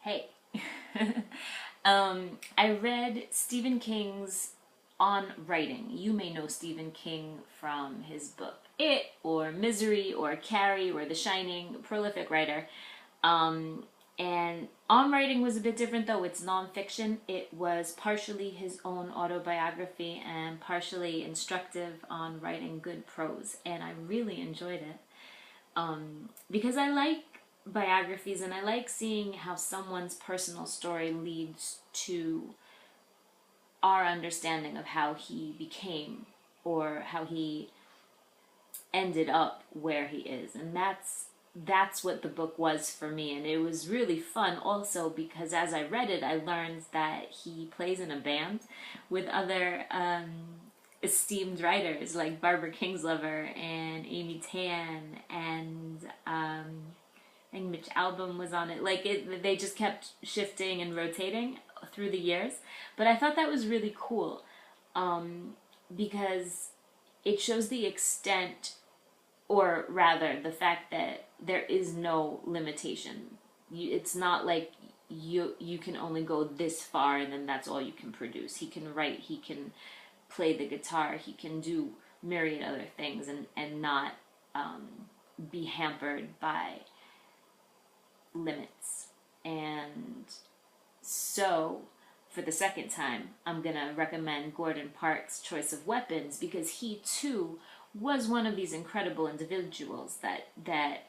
Hey. I read Stephen King's On Writing. You may know Stephen King from his book It, or Misery, or Carrie, or The Shining, prolific writer. And On Writing was a bit different though. It's nonfiction. It was partially his own autobiography and partially instructive on writing good prose. And I really enjoyed it because I like biographies and I like seeing how someone's personal story leads to our understanding of how he became or how he ended up where he is. And that's what the book was for me, and it was really fun also because as I read it I learned that he plays in a band with other esteemed writers like Barbara Kingslover and Amy Tan and I think Mitch Albom was on it. They just kept shifting and rotating through the years. But I thought that was really cool because it shows the extent, or rather, the fact that there is no limitation. It's not like you can only go this far and then that's all you can produce. He can write, he can play the guitar, he can do myriad other things and not be hampered by limits. And so for the second time I'm gonna recommend Gordon Parks' Choice of Weapons because he too was one of these incredible individuals that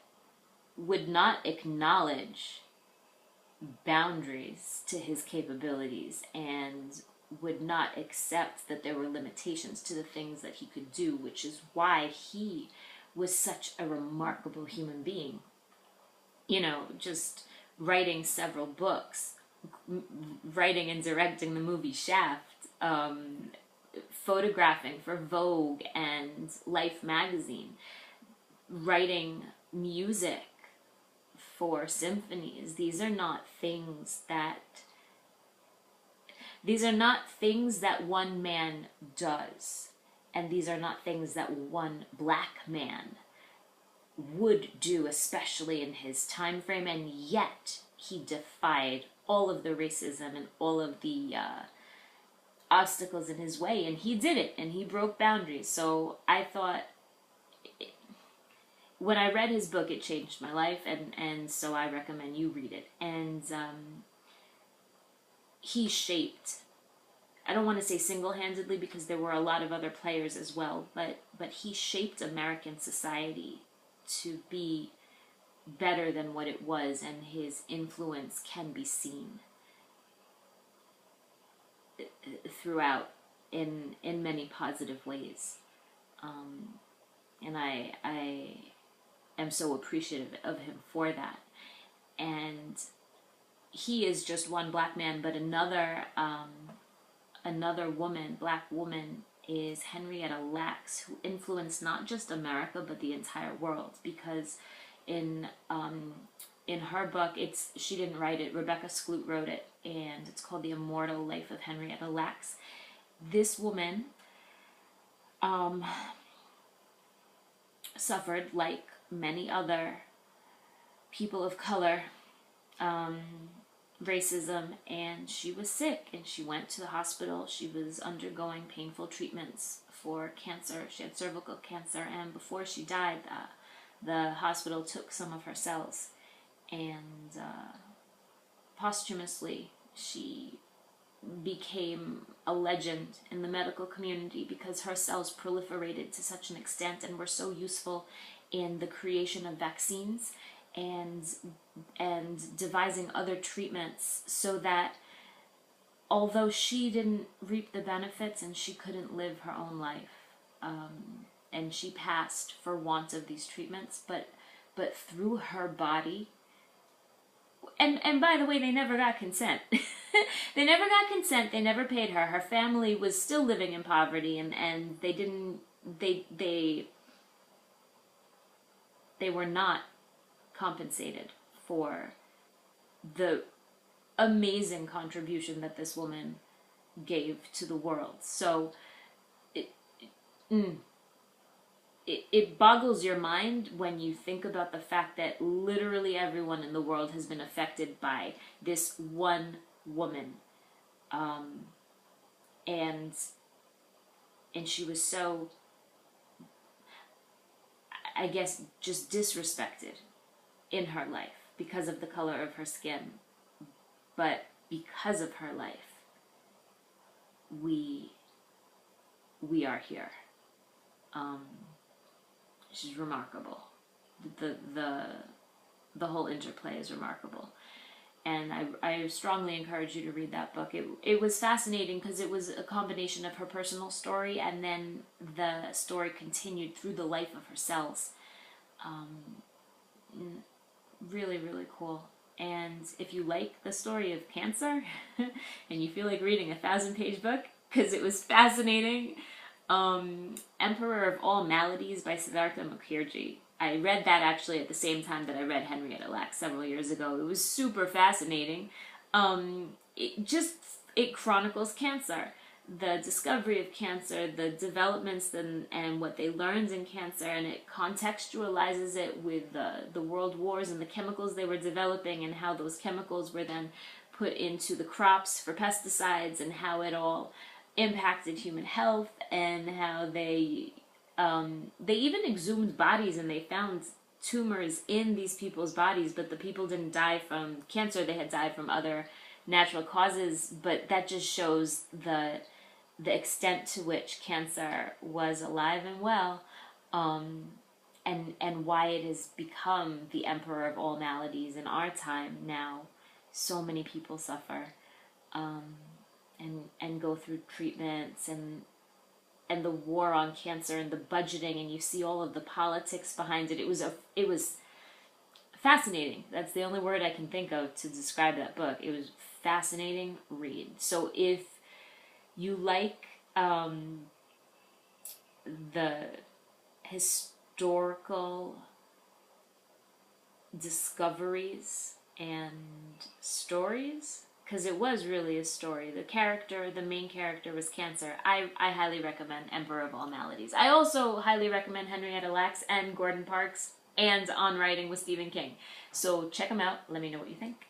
would not acknowledge boundaries to his capabilities and would not accept that there were limitations to the things that he could do, which is why he was such a remarkable human being. Just writing several books, writing and directing the movie Shaft, photographing for Vogue and Life magazine, writing music for symphonies. These are not things that one man does, and these are not things that one black man would do, especially in his time frame, and yet he defied all of the racism and all of the obstacles in his way, and he did it, and he broke boundaries. So I thought, when I read his book, it changed my life, and so I recommend you read it. And he shaped, I don't want to say single-handedly because there were a lot of other players as well, but he shaped American society to be better than what it was, and his influence can be seen throughout in many positive ways. And I am so appreciative of him for that. And he is just one black man, but another woman, black woman, is Henrietta Lacks, who influenced not just America but the entire world, because in her book, she didn't write it, Rebecca Skloot wrote it, and it's called The Immortal Life of Henrietta Lacks. This woman suffered, like many other people of color, racism, and she was sick and she went to the hospital. She was undergoing painful treatments for cancer. She had cervical cancer, and before she died, the hospital took some of her cells, and posthumously she became a legend in the medical community because her cells proliferated to such an extent and were so useful in the creation of vaccines and devising other treatments, so that although she didn't reap the benefits and she couldn't live her own life, and she passed for want of these treatments, but through her body, and by the way, they never got consent. They never got consent. They never paid her. Her family was still living in poverty, and they were not compensated for the amazing contribution that this woman gave to the world. So it boggles your mind when you think about the fact that literally everyone in the world has been affected by this one woman. And she was so, I guess, just disrespected in her life because of the color of her skin. But because of her life, we are here. She's remarkable. The whole interplay is remarkable. And I strongly encourage you to read that book. It was fascinating because it was a combination of her personal story and then the story continued through the life of her cells. Really, really cool. And if you like the story of cancer and you feel like reading a 1,000-page book because it was fascinating, Emperor of All Maladies by Siddhartha Mukherjee. I read that actually at the same time that I read Henrietta several years ago. It was super fascinating. It chronicles cancer, the discovery of cancer, the developments and what they learned in cancer, and it contextualizes it with the world wars and the chemicals they were developing and how those chemicals were then put into the crops for pesticides and how it all impacted human health and how they even exhumed bodies and they found tumors in these people's bodies, but the people didn't die from cancer, they had died from other natural causes. But that just shows the extent to which cancer was alive and well, and why it has become the emperor of all maladies in our time now. So many people suffer and go through treatments and the war on cancer and the budgeting, and you see all of the politics behind it. It was fascinating. That's the only word I can think of to describe that book. It was fascinating read. So if you like the historical discoveries and stories, because it was really a story. The main character was cancer. I highly recommend Emperor of All Maladies. I also highly recommend Henrietta Lacks and Gordon Parks and On Writing with Stephen King. So check them out. Let me know what you think.